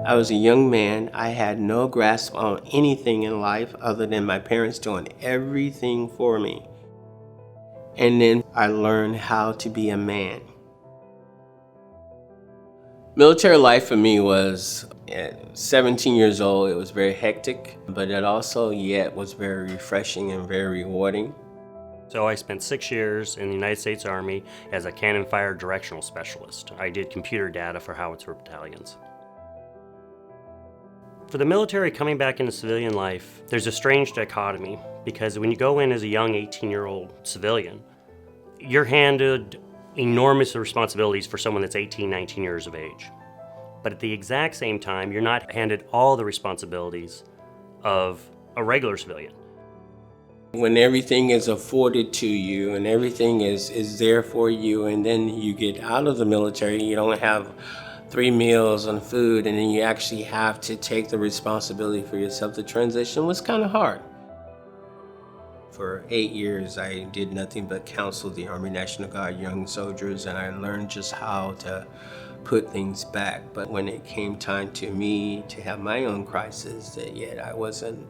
I was a young man. I had no grasp on anything in life other than my parents doing everything for me. And then I learned how to be a man. Military life for me was, at 17 years old, it was very hectic, but it also yet was very refreshing and very rewarding. So I spent 6 years in the United States Army as a cannon fire directional specialist. I did computer data for howitzer battalions. For the military coming back into civilian life, there's a strange dichotomy because when you go in as a young 18-year-old civilian, you're handed enormous responsibilities for someone that's 18, 19 years of age. But at the exact same time, you're not handed all the responsibilities of a regular civilian. When everything is afforded to you and everything is there for you, and then you get out of the military, you don't have 3 meals on food, and then you actually have to take the responsibility for yourself. The transition was kind of hard. For 8 years, I did nothing but counsel the Army National Guard young soldiers, and I learned just how to put things back. But when it came time to me to have my own crisis, that yet I wasn't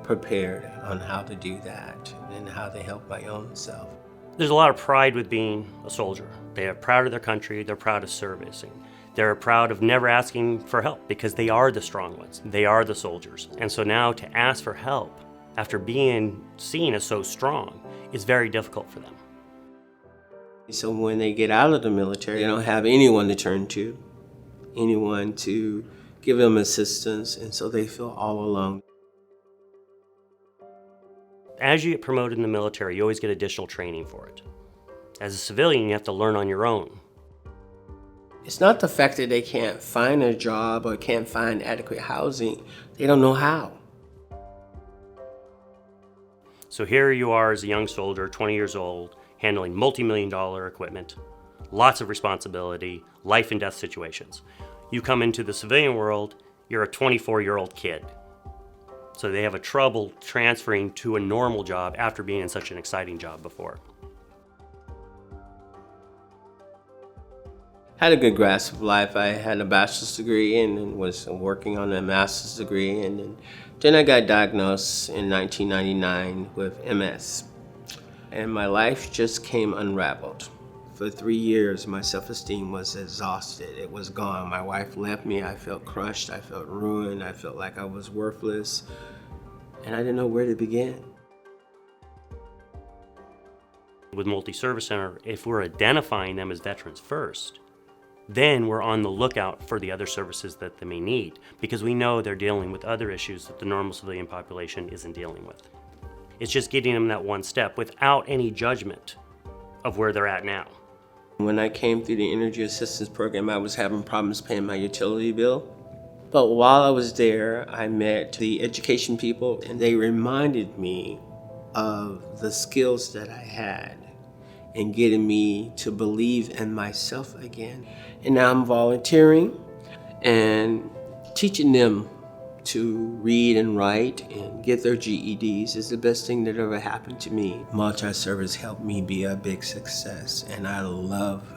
prepared on how to do that and how to help my own self. There's a lot of pride with being a soldier. They are proud of their country, they're proud of servicing. They're proud of never asking for help because they are the strong ones. They are the soldiers. And so now to ask for help after being seen as so strong is very difficult for them. So when they get out of the military, they don't have anyone to turn to, anyone to give them assistance, and so they feel all alone. As you get promoted in the military, you always get additional training for it. As a civilian, you have to learn on your own. It's not the fact that they can't find a job or can't find adequate housing. They don't know how. So here you are as a young soldier, 20 years old, handling multi-million-dollar equipment, lots of responsibility, life and death situations. You come into the civilian world, you're a 24-year-old kid. So they have a trouble transferring to a normal job after being in such an exciting job before. Had a good grasp of life. I had a bachelor's degree and then was working on a master's degree, and then I got diagnosed in 1999 with MS. And my life just came unraveled. For 3 years, my self-esteem was exhausted. It was gone. My wife left me. I felt crushed. I felt ruined. I felt like I was worthless. And I didn't know where to begin. With MultiService Center, if we're identifying them as veterans first, then we're on the lookout for the other services that they may need because we know they're dealing with other issues that the normal civilian population isn't dealing with. It's just getting them that one step without any judgment of where they're at now. When I came through the Energy Assistance Program, I was having problems paying my utility bill. But while I was there, I met the education people, and they reminded me of the skills that I had and getting me to believe in myself again. And now I'm volunteering and teaching them to read and write and get their GEDs is the best thing that ever happened to me. MultiService helped me be a big success, and I love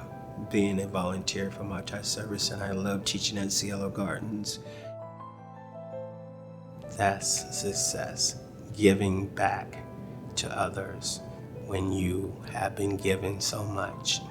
being a volunteer for MultiService, and I love teaching at Cielo Gardens. That's success, giving back to others when you have been given so much.